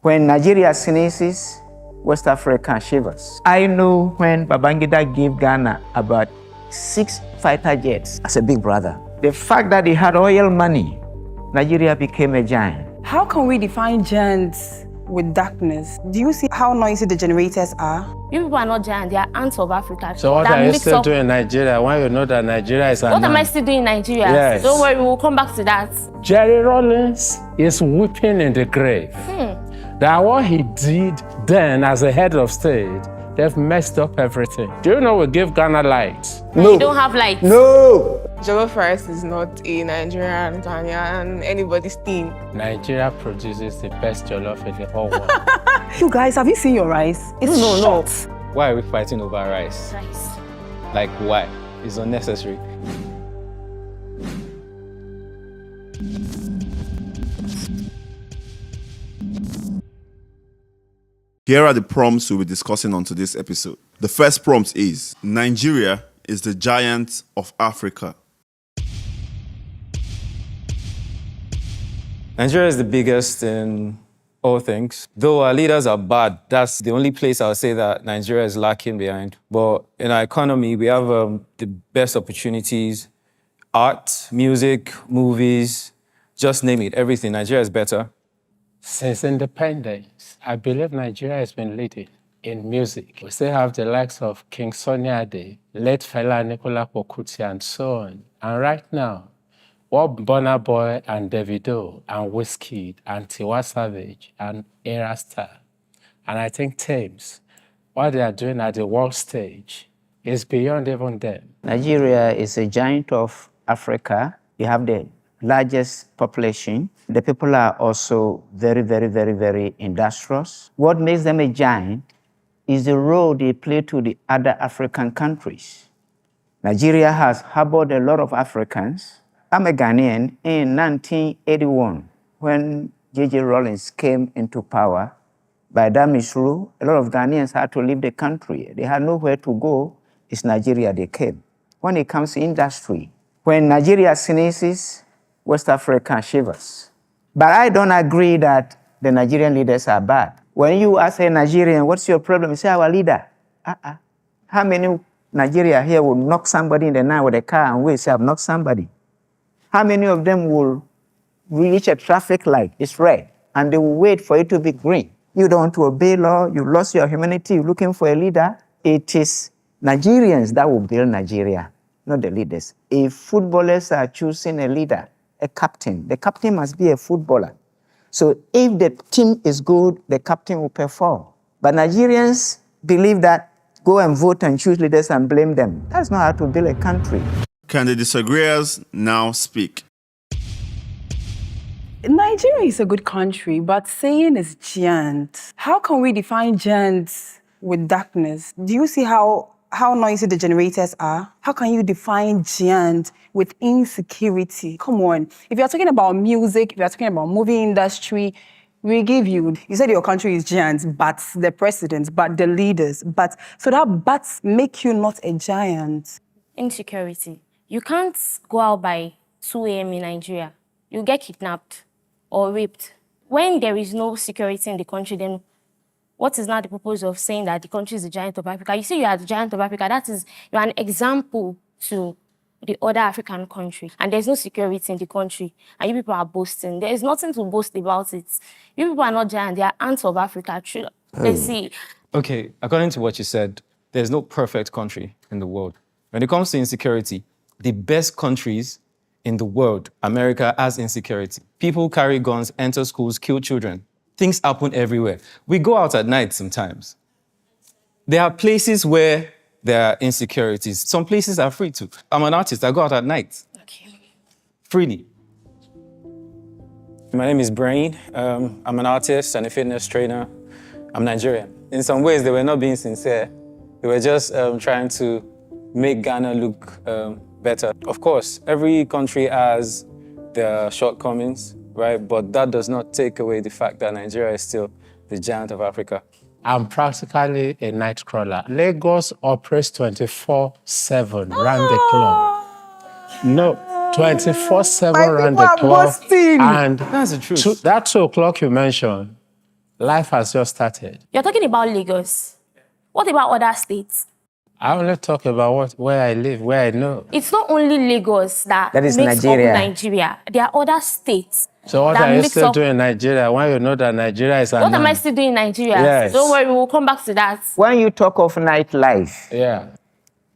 When Nigeria sneezes, West Africa shivers. I know when Babangida gave Ghana about 6 fighter jets as a big brother. The fact that he had oil money, Nigeria became a giant. How can we define giants with darkness? Do you see how noisy the generators are? You people are not giants, they are ants of Africa. So what are you still doing in Nigeria when you know that Nigeria is an ant? What am I still doing in Nigeria? Yes. Don't worry, we'll come back to that. Jerry Rawlings is weeping in the grave. That what he did then as a head of state, they've messed up everything. Do you know we give Ghana lights? No. You don't have lights. No! Jollof rice is not a Nigerian, Ghanaian, anybody's thing. Nigeria produces the best jollof in the whole world. You guys, have you seen your rice? It's short. Why are we fighting over rice? Rice. Like, why? It's unnecessary. Here are the prompts we'll be discussing on today's episode. The first prompt is, Nigeria is the giant of Africa. Nigeria is the biggest in all things. Though our leaders are bad, that's the only place I'll say that Nigeria is lacking behind. But in our economy, we have the best opportunities. Art, music, movies, just name it, everything. Nigeria is better. Since independence, I believe Nigeria has been leading in music. We still have the likes of King Sunny Ade, late Fela Nicola Pokuti, and so on. And right now, what Burna Boy and Davido and Wizkid and Tiwa Savage and Era Star, and I think Thames, what they are doing at the world stage is beyond even them. Nigeria is a giant of Africa. You have the largest population. The people are also very, very, very, very industrious. What makes them a giant is the role they play to the other African countries. Nigeria has harbored a lot of Africans. I'm a Ghanaian. In 1981, when J.J. Rawlings came into power, by Dami's rule, a lot of Ghanaians had to leave the country. They had nowhere to go. It's Nigeria they came. When it comes to industry, when Nigeria sneezes, West Africa shivers. But I don't agree that the Nigerian leaders are bad. When you ask a Nigerian, what's your problem? You say, our leader. How many Nigeria here will knock somebody in the night with a car and wait, say, I've knocked somebody? How many of them will reach a traffic light, it's red, and they will wait for it to be green? You don't want to obey law, you lost your humanity, you're looking for a leader. It is Nigerians that will build Nigeria, not the leaders. If footballers are choosing a leader, a captain, the captain must be a footballer. So if the team is good, the captain will perform. But Nigerians believe that go and vote and choose leaders and blame them. That's not how to build a country. Can the disagreeers now speak? Nigeria is a good country, but saying it's giant. How can we define giants with darkness? Do you see how noisy the generators are? How can you define giant with insecurity? Come on. If you're talking about music, if you're talking about movie industry, we give you. You said your country is giant, but the presidents, but the leaders, but so that buts make you not a giant. Insecurity. You can't go out by 2 a.m. in Nigeria. You get kidnapped or raped. When there is no security in the country, then what is now the purpose of saying that the country is the giant of Africa? You say you are the giant of Africa. That is, you're an example to the other African country. And there's no security in the country. And you people are boasting. There is nothing to boast about it. You people are not giant. They are ants of Africa. Let's see. Okay, according to what you said, there's no perfect country in the world. When it comes to insecurity, the best countries in the world, America has insecurity. People carry guns, enter schools, kill children. Things happen everywhere. We go out at night sometimes. There are places where there are insecurities. Some places are free too. I'm an artist, I go out at night. Okay. Freely. My name is Brain. I'm an artist and a fitness trainer. I'm Nigerian. In some ways, they were not being sincere. They were just trying to make Ghana look better. Of course, every country has their shortcomings, right? But that does not take away the fact that Nigeria is still the giant of Africa. I'm practically a night crawler. Lagos operates 24/7 round the clock. No, 24/7 round the clock. And that's the truth. that 2 o'clock you mentioned, Life has just started. You're talking about Lagos. What about other states? I only talk about where I live, where I know. It's not only Lagos that That is makes Nigeria. up Nigeria. There are other states So what that are you makes still up. doing in Nigeria when you know that Nigeria is What am I unknown? still doing in Nigeria? Yes. Don't worry, we'll come back to that. When you talk of nightlife, Yeah.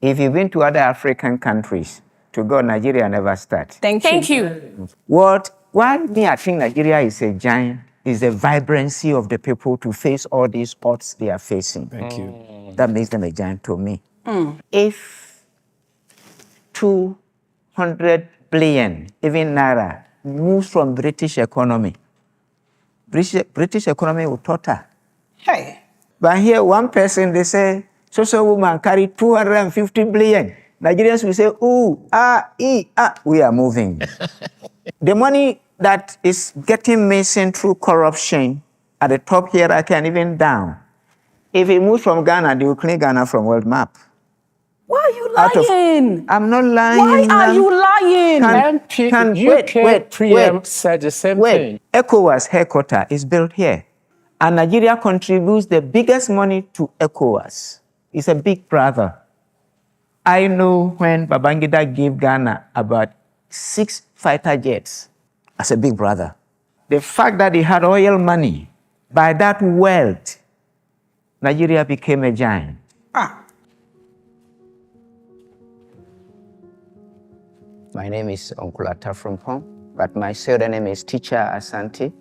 if you've been to other African countries, to God, Nigeria never starts. Thank you. Why me I think Nigeria is a giant is the vibrancy of the people to face all these odds they are facing. Thank you. That makes them a giant to me. If 200 billion, even naira, moves from British economy, British economy will totter. Hey. But here, one person, they say, social woman carry 250 billion. Nigerians will say, ooh, we are moving. The money that is getting missing through corruption at the top hierarchy and even down, if it moves from Ghana, they will clean Ghana from world map. Why are you lying? I'm not lying. Why are you lying? UK PM said the same thing. ECOWAS headquarters is built here. And Nigeria contributes the biggest money to ECOWAS. It's a big brother. I know when Babangida gave Ghana about 6 fighter jets as a big brother. The fact that he had oil money, by that wealth, Nigeria became a giant. My name is Uncle Atafrumpong, but my pseudonym is Teacher Asante.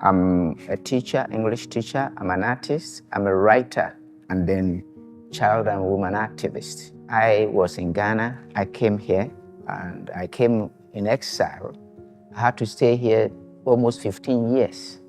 I'm a teacher, English teacher. I'm an artist. I'm a writer, and then child and woman activist. I was in Ghana. I came here, and I came in exile. I had to stay here almost 15 years.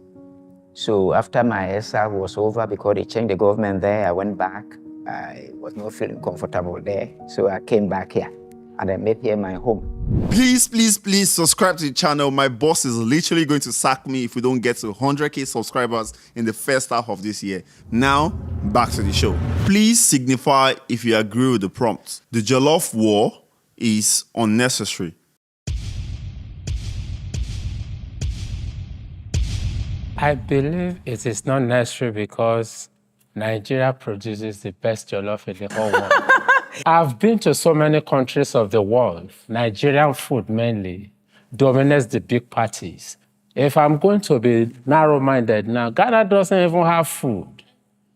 So after my exile was over, because they changed the government there, I went back. I was not feeling comfortable there, so I came back here, and I made here my home. Please, please, please subscribe to the channel. My boss is literally going to sack me if we don't get to 100K subscribers in the first half of this year. Now, back to the show. Please signify if you agree with the prompt. The Jollof war is unnecessary. I believe it is not necessary because Nigeria produces the best jollof in the whole world. I've been to so many countries of the world. Nigerian food mainly dominates the big parties. If I'm going to be narrow-minded now, Ghana doesn't even have food.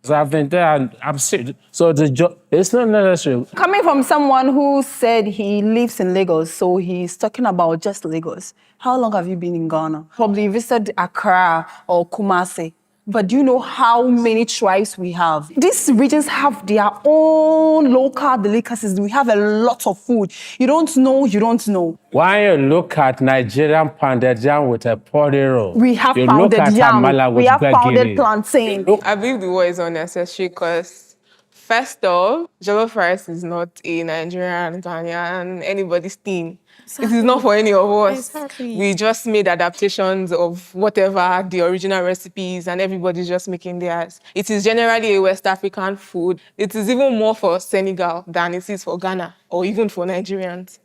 So I've been there and I'm serious. So it's not necessary. Coming from someone who said he lives in Lagos, so he's talking about just Lagos. How long have you been in Ghana? Probably visited Accra or Kumasi. But do you know how many tribes we have? These regions have their own local delicacies. We have a lot of food. You don't know, you don't know. When you look at Nigerian pounded yam with a porridge, We have you pounded look at yam, amala with we have pounded gbegiri. plantain. I believe the war is unnecessary because, first off, jollof rice is not a Nigerian, Ghanaian, anybody's thing. Exactly. It is not for any of us. Exactly. We just made adaptations of whatever the original recipes and everybody's just making theirs. It is generally a West African food. It is even more for Senegal than it is for Ghana or even for Nigerians.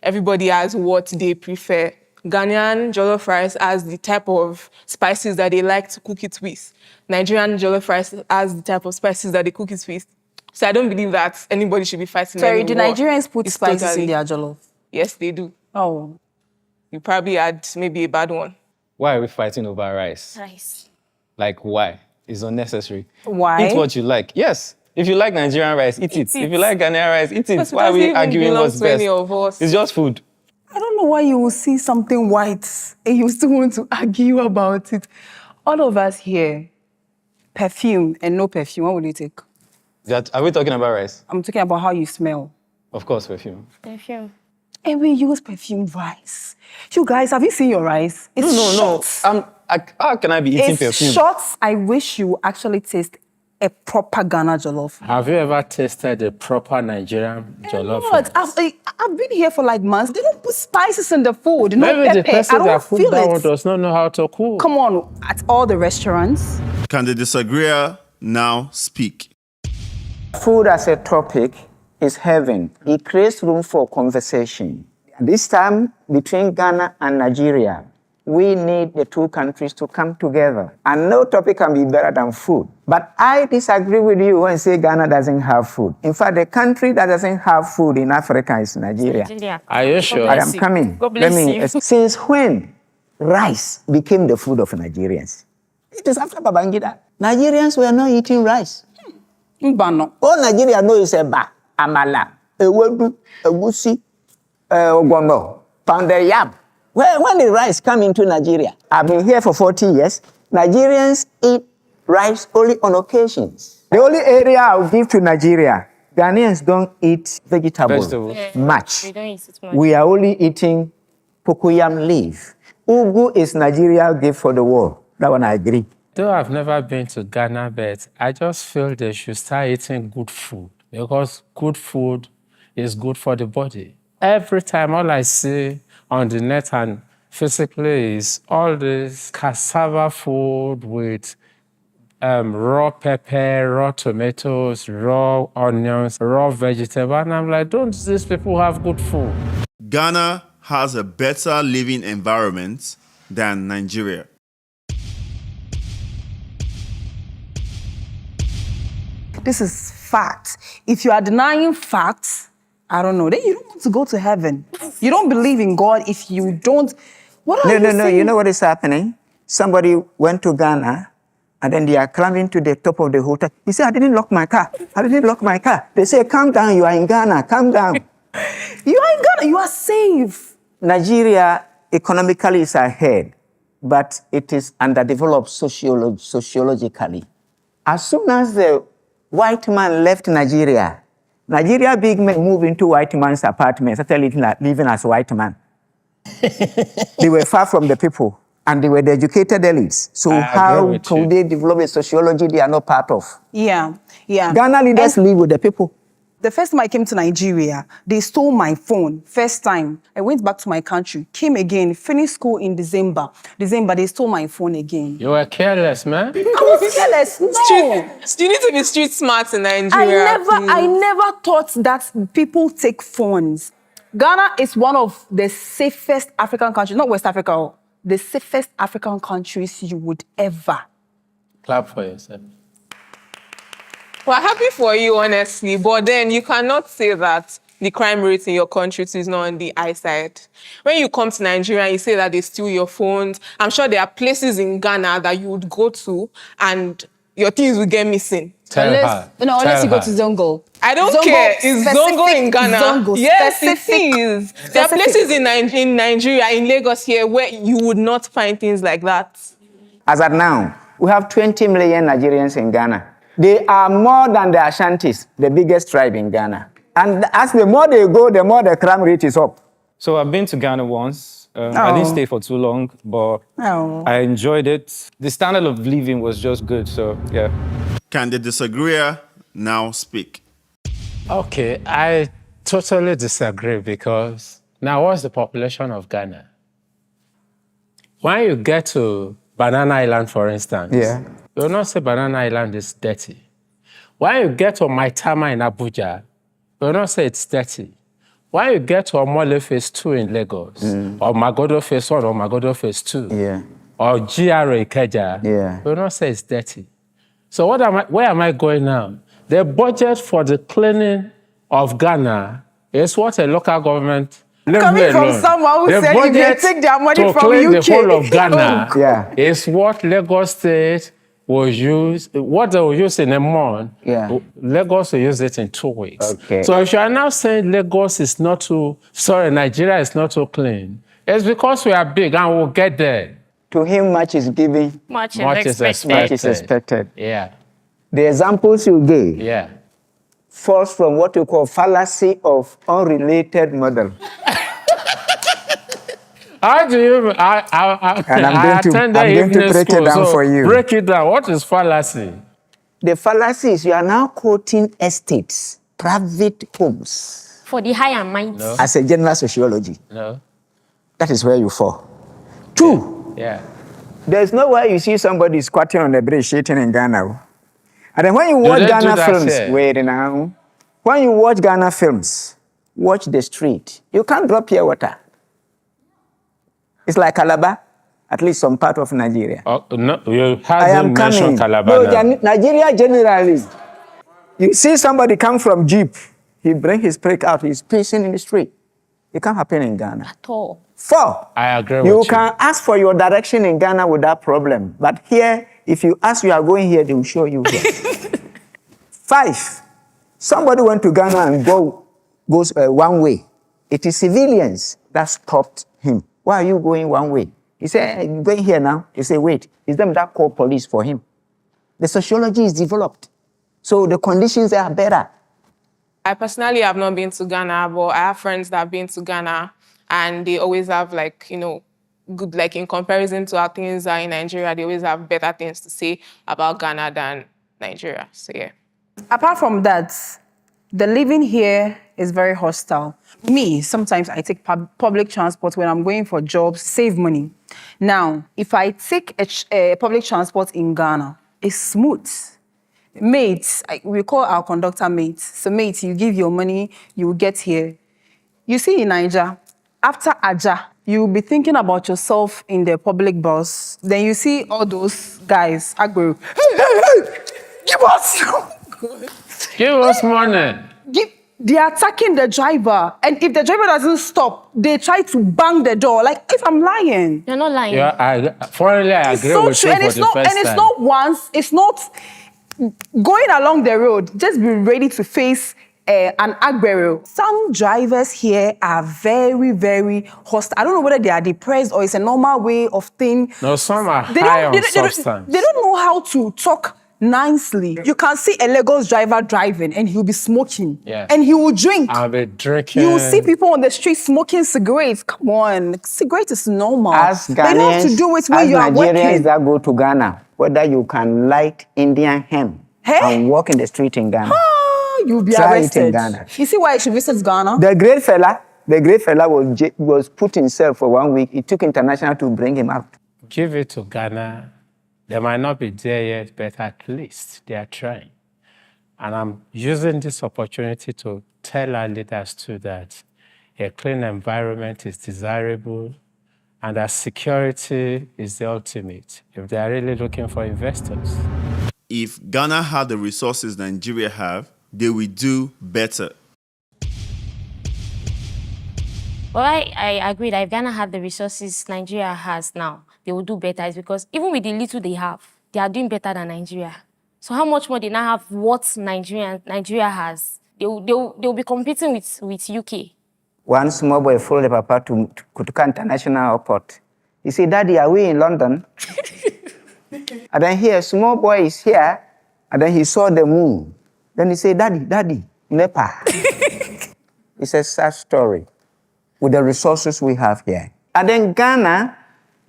Everybody has what they prefer. Ghanaian jollof rice has the type of spices that they like to cook it with. Nigerian jollof rice has the type of spices that they cook it with. So I don't believe that anybody should be fighting Sorry, any do war. Nigerians put It's spices in their jollof? Yes, they do. Oh. You probably had maybe a bad one. Why are we fighting over rice? Rice. Like, why? It's unnecessary. Why? Eat what you like. Yes. If you like Nigerian rice, eat it. If you like Ghanaian rice, eat it. But Why are we arguing what's best? Any of us. It's just food. I don't know why you will see something white and you still want to argue about it. All of us here, perfume and no perfume, what would you take? Are we talking about rice? I'm talking about how you smell. Of course, perfume. Perfume. And we use perfume rice. You guys, have you seen your rice? It's shots. How can I be eating It's perfume? shots. I wish you actually taste a proper Ghana jollof. Have you ever tasted a proper Nigerian jollof? What? I've been here for like months. They don't put spices in the food. No Maybe pepper. the person I don't that cooked feel that one it. does not know how to cook. Come on, at all the restaurants. Can the disagreeer now speak? Food as a topic is heaven. It creates room for conversation. This time between Ghana and Nigeria, We need the two countries to come together. And no topic can be better than food. But I disagree with you when you say Ghana doesn't have food. In fact, the country that doesn't have food in Africa is Nigeria. Nigeria. Are you sure? I am coming. God bless you. Since when rice became the food of Nigerians? It is after Babangida. Nigerians were not eating rice. Mbano. All Nigeria know is eba, amala, ewedu, egusi, ogbono, pounded yam. When the rice come into Nigeria, I've been here for 40 years, Nigerians eat rice only on occasions. The only area I'll give to Nigeria, Ghanaians don't eat vegetables much. We don't eat it much. We are only eating cocoyam leaf. Ugu is Nigeria gift for the world. That one I agree. Though I've never been to Ghana, but I just feel they should start eating good food because good food is good for the body. Every time, all I see on the net and physically is all this cassava food with raw pepper, raw tomatoes, raw onions, raw vegetables. And I'm like, don't these people have good food? Ghana has a better living environment than Nigeria. This is fact. If you are denying facts, I don't know, then you don't want to go to heaven. You don't believe in God if you don't. What are you saying? No. You know what is happening? Somebody went to Ghana and then they are climbing to the top of the hotel. He said, I didn't lock my car. They say, calm down, you are in Ghana, calm down. You are in Ghana, you are safe. Nigeria economically is ahead, but it is underdeveloped sociologically. As soon as the white man left Nigeria big men moved into white man's apartments, started living as white man. They were far from the people, and they were the educated elites. So how could they develop a sociology they are not part of? Yeah. Ghana leaders live with the people. The first time I came to Nigeria, they stole my phone. First time. I went back to my country, came again, finished school in December, they stole my phone again. You were careless, man. I was careless. No. You need to be street smart in Nigeria. I never thought that people take phones. Ghana is one of the safest African countries, not West Africa, the safest African countries you would ever. Clap for yourself. We're happy for you, honestly, but then you cannot say that the crime rate in your country too is not on the high side. When you come to Nigeria and you say that they steal your phones, I'm sure there are places in Ghana that you would go to and your things will get missing. Unless you go to Zongo. I don't care. It's Zongo in Ghana. Zongo, yes, it is. There are places in Nigeria, in Lagos here, where you would not find things like that. As at now, we have 20 million Nigerians in Ghana. They are more than the Ashantis, the biggest tribe in Ghana. And as the more they go, the more the crime rate is up. So I've been to Ghana once. I didn't stay for too long, but I enjoyed it. The standard of living was just good, so yeah. Can the disagreeer now speak? Okay, I totally disagree because now what's the population of Ghana? When you get to Banana Island, for instance, you will not say Banana Island is dirty. When you get to Maitama in Abuja, you will not say it's dirty. When you get to Omole Phase 2 in Lagos, or Magodo Phase 1 or Magodo Phase 2, or GRA Ikeja, you will not say it's dirty. So where am I going now? The budget for the cleaning of Ghana is what a local government... Coming from someone who said if they take their money to from clean UK. the whole of Ghana is what Lagos State will use, what they will use in a month, Lagos will use it in 2 weeks. Okay. So if you are now saying Nigeria is not too clean, it's because we are big and we'll get there. To him, much is given. Much is expected. Much is expected. Yeah. The examples you gave falls from what you call fallacy of unrelated model. How do you... And I'm going to break it down for you. Break it down. What is fallacy? The fallacy is you are now quoting estates, private homes. For the high and mighty. No. As a general sociology. No. That is where you fall. 2. There's no way you see somebody squatting on the bridge shitting in Ghana. And then when you watch Ghana films, when you watch Ghana films, watch the street. You can't drop your water. It's like Calabar. at least some part of Nigeria. Oh, no, you I am hadn't mentioned coming. Calabar. No, now. Nigeria generally. You see somebody come from Jeep, he bring his prick out, he's pissing in the street. It can't happen in Ghana. At all. 4, I agree you with you. can ask for your direction in Ghana without problem. But here, if you ask you are going here, they will show you here. 5, somebody went to Ghana and goes one way. It is civilians that stopped him. Why are you going one way? He said, "You're going here now." He said, "Wait, it's them that call police for him." The sociology is developed. So the conditions are better. I personally have not been to Ghana, but I have friends that have been to Ghana, and they always have, like, you know, good, like, in comparison to how things are in Nigeria, they always have better things to say about Ghana than Nigeria. So, yeah. Apart from that, the living here is very hostile. Me, sometimes I take public transport when I'm going for jobs, save money. Now, if I take a public transport in Ghana, it's smooth. Mates, we call our conductor mates. So mates, you give your money, you will get here. You see in Niger, after Aja, you will be thinking about yourself in the public bus. Then you see all those guys, Agbo, hey, give us! Give us money. They're attacking the driver. And if the driver doesn't stop, they try to bang the door. Like, if I'm lying. You're not lying. Yeah, finally, I It's agree so with true. you And for it's the not, first and it's time. not once, it's not going along the road. Just be ready to face an Agbero. Some drivers here are very, very hostile. I don't know whether they are depressed or it's a normal way of thing. No, some are They high don't, on they, don't- they don't- substance. they don't know how to talk nicely. You can see a Lagos driver driving and he'll be smoking. Yes. And he will drink. I'll be drinking. You will see people on the street smoking cigarettes. Come on, cigarette is normal. As They don't have to Ghanaians, do it when as you are Nigerians working. that go to Ghana, whether you can light Indian hemp Hey? and walk in the street in Ghana. You'll be Try it in arrested. Ghana. You see why you should visit Ghana? The great fella was put himself for 1 week. It took international to bring him out. Give it to Ghana. They might not be there yet, but at least they are trying. And I'm using this opportunity to tell our leaders too that a clean environment is desirable and that security is the ultimate if they are really looking for investors. If Ghana had the resources Nigeria have, they will do better. Well, I agree that if Ghana had the resources Nigeria has now, they will do better. It's because even with the little they have, they are doing better than Nigeria. So how much more they now have what Nigeria has? They will be competing with UK. One small boy followed the papa to Kutuka International Airport. He said, "Daddy, are we in London?" And then here, small boy is here, and then he saw the moon. Then he said, Daddy, Nepal." It's a sad story with the resources we have here. And then Ghana,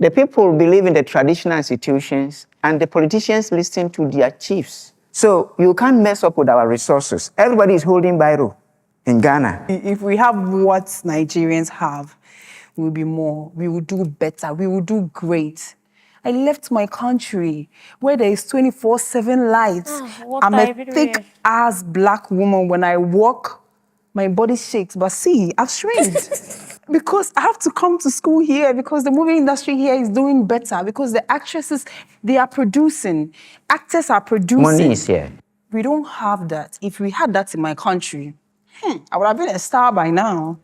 the people believe in the traditional institutions, and the politicians listen to their chiefs. So you can't mess up with our resources. Everybody is holding biro in Ghana. If we have what Nigerians have, we will be more. We will do better. We will do great. I left my country where there is 24/7 lights. I'm a thick-ass black woman. When I walk, my body shakes. But see, I've shrinked. Because I have to come to school here because the movie industry here is doing better because the actresses, they are producing. Actors are producing. Money is here. We don't have that. If we had that in my country, I would have been a star by now.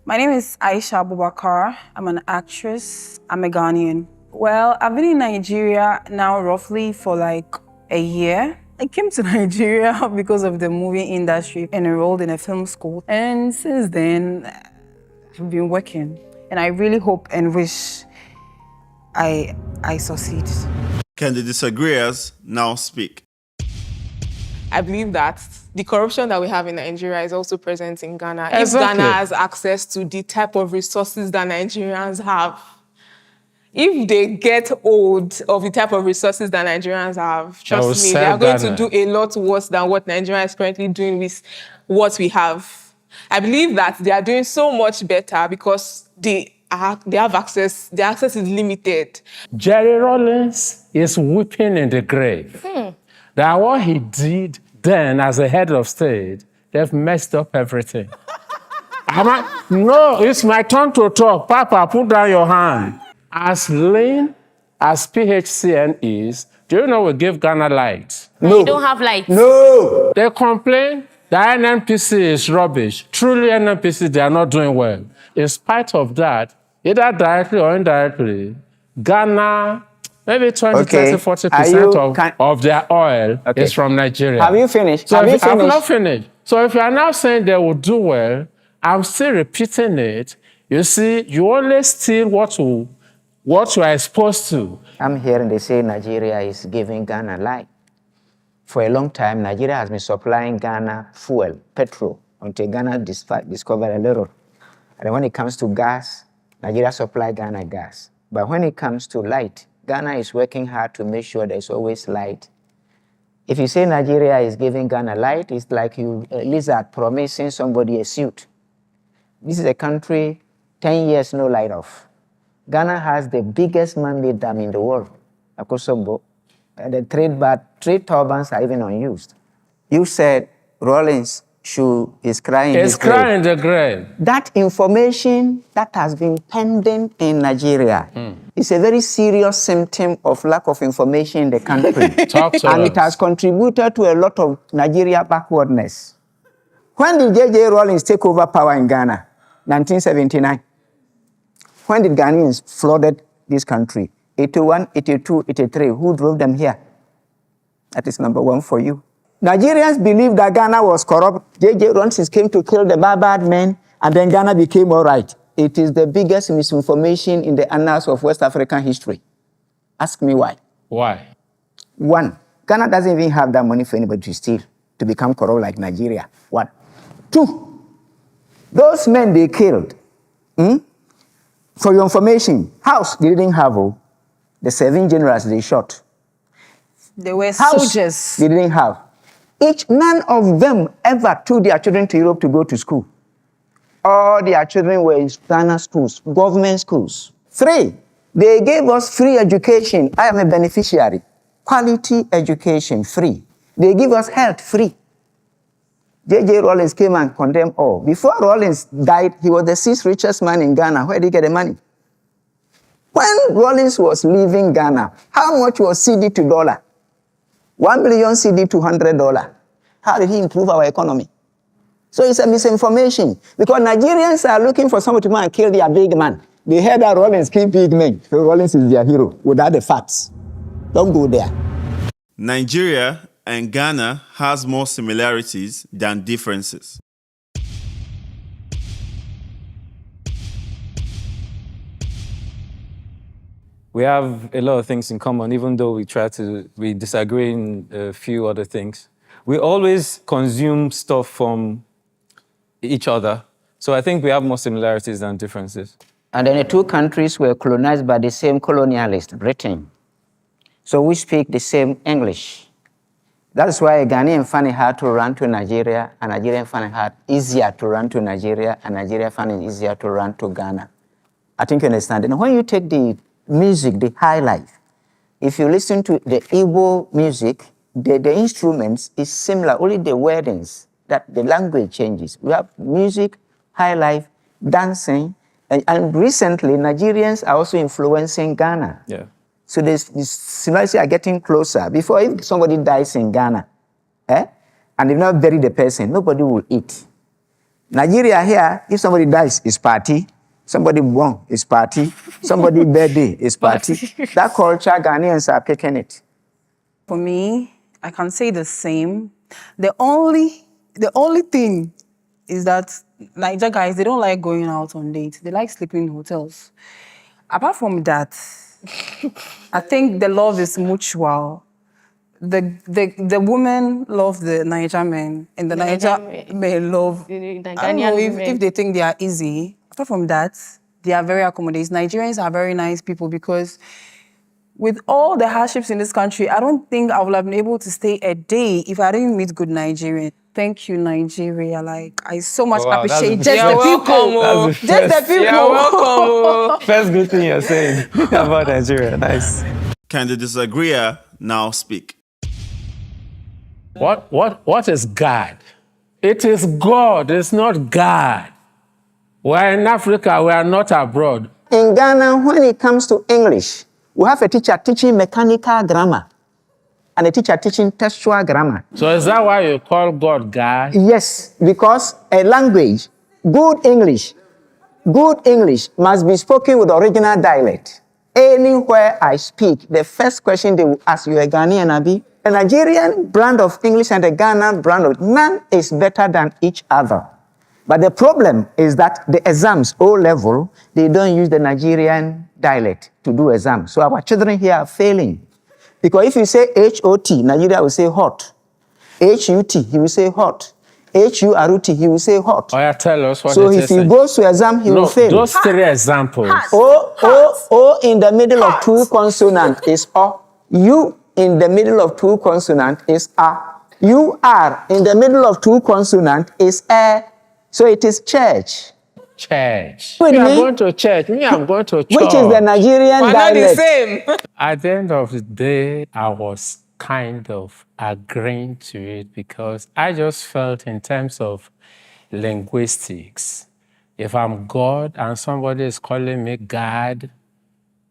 My name is Aisha Abubakar. I'm an actress. I'm a Ghanaian. Well, I've been in Nigeria now roughly for like a year. I came to Nigeria because of the movie industry and enrolled in a film school. And since then, I've been working. And I really hope and wish I succeed. Can the disagreeers now speak? I believe that the corruption that we have in Nigeria is also present in Ghana. Exactly. If Ghana has access to the type of resources that Nigerians have, if they get hold of the type of resources that Nigerians have, trust me, they are going to do a lot worse than what Nigeria is currently doing with what we have. I believe that they are doing so much better because they have access. Their access is limited. Jerry Rawlings is weeping in the grave. That what he did then as a head of state, they've messed up everything. No, it's my turn to talk. Papa, put down your hand. As lean as PHCN is, do you know we give Ghana light? You don't have lights. No. They complain that NNPC is rubbish. Truly, NNPC, they are not doing well. In spite of that, either directly or indirectly, Ghana, maybe 20, Okay. 30, Are 40% you- of their oil Okay. is from Nigeria. Have you finished? So Have you I've finished? not finished. So if you are now saying they will do well, I'm still repeating it. You see, you only steal what you are exposed to. I'm hearing they say Nigeria is giving Ghana light. For a long time, Nigeria has been supplying Ghana fuel, petrol, until Ghana discovered a little. And when it comes to gas, Nigeria supply Ghana gas. But when it comes to light, Ghana is working hard to make sure there's always light. If you say Nigeria is giving Ghana light, it's like a lizard promising somebody a suit. This is a country, 10 years no light off. Ghana has the biggest man-made dam in the world, Akosombo. And the trade turbines are even unused. You said Rawlings is crying It's his grave. crying the grave. That information that has been pending in Nigeria is a very serious symptom of lack of information in the country. Talk to And us. it has contributed to a lot of Nigeria backwardness. When did J.J. Rawlings take over power in Ghana? 1979. When did Ghanaians flooded this country? 81, 82, 83. Who drove them here? That is number one for you. Nigerians believed that Ghana was corrupt. J.J. Rawlings came to kill the bad men, and then Ghana became all right. It is the biggest misinformation in the annals of West African history. Ask me why. Why? One, Ghana doesn't even have that money for anybody to steal, to become corrupt like Nigeria. One. Two, those men they killed, for your information, house they didn't have, the 7 generals they shot. They were House soldiers. they didn't have. None of them ever took their children to Europe to go to school. All their children were in Ghana schools, government schools. 3, they gave us free education. I am a beneficiary. Quality education, free. They give us health, free. J.J. Rawlings came and condemned all. Before Rawlings died, he was the 6th richest man in Ghana. Where did he get the money? When Rawlings was leaving Ghana, how much was CD to dollar? 1 billion CD to $100. How did he improve our economy? So it's a misinformation because Nigerians are looking for someone to come and kill their big man. They heard that Rawlings killed big men. So Rawlings is their hero without the facts. Don't go there. Nigeria and Ghana has more similarities than differences. We have a lot of things in common, even though we disagree in a few other things. We always consume stuff from each other. So I think we have more similarities than differences. And then the two countries were colonized by the same colonialist, Britain. So we speak the same English. That's why a Ghanaian find it hard to run to Nigeria, and Nigerian find it easier to run to Nigeria, and Nigeria find it easier to run to Ghana. I think you understand. And when you take the music, the high life, if you listen to the Igbo music, the instruments is similar, only the wordings, that the language changes. We have music, high life, dancing, and recently Nigerians are also influencing Ghana. Yeah. So these similarities are getting closer. Before, if somebody dies in Ghana, and they not bury the person, nobody will eat. Nigeria here, if somebody dies, it's party. Somebody born is party. Somebody birthday is party. That culture, Ghanaians are picking it. For me, I can say the same. The only thing is that Niger guys, they don't like going out on dates. They like sleeping in hotels. Apart from that, I think the love is mutual. The women love the Niger men, and the Niger men love. I don't know if they think they are easy. Apart from that, they are very accommodating. Nigerians are very nice people because with all the hardships in this country, I don't think I would have been able to stay a day if I didn't meet good Nigerians. Thank you, Nigeria. Like, I so much appreciate just the people. Just the people. You're welcome. First good thing you're saying about Nigeria. Nice. Can the disagreeer now speak? What is God? It is God, it's not God. We're in Africa, we are not abroad. In Ghana, when it comes to English, we have a teacher teaching mechanical grammar and a teacher teaching textual grammar. So is that why you call God God? Yes, because a language, good English must be spoken with original dialect. Anywhere I speak, the first question they will ask, you a Ghanaian, Abi? A Nigerian brand of English and a Ghana brand of, none is better than each other. But the problem is that the exams, O level, they don't use the Nigerian dialect to do exams. So our children here are failing. Because if you say H-O-T, Nigeria will say hot. H-U-T, he will say hot. H-U-R-U-T, he will say hot. Oh, yeah, tell us what So it if is. he goes to exam, he will fail. Those three examples. O in the middle of two consonants is O. U in the middle of two consonants is A. U-R in the middle of two consonants is E. So it is church. Church. With You are me? going to church. Me, I'm going to church. Which is the Nigerian We're not the dialect. same. At the end of the day, I was kind of agreeing to it because I just felt in terms of linguistics, if I'm God and somebody is calling me God,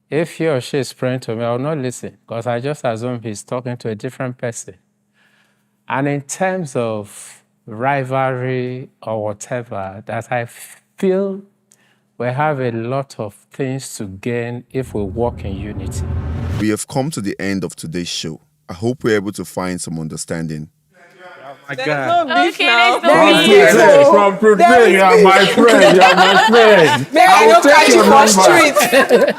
if he or she is praying to me, I will not listen because I just assume he's talking to a different person. And in terms of rivalry or whatever, that I feel we have a lot of things to gain if we work in unity. We have come to the end of today's show. I hope we're able to find some understanding. My There's God. no beef Okay, now. there's no beef. From today, you are my friend. You are my friend. Maybe I I will don't take catch you your for number. street.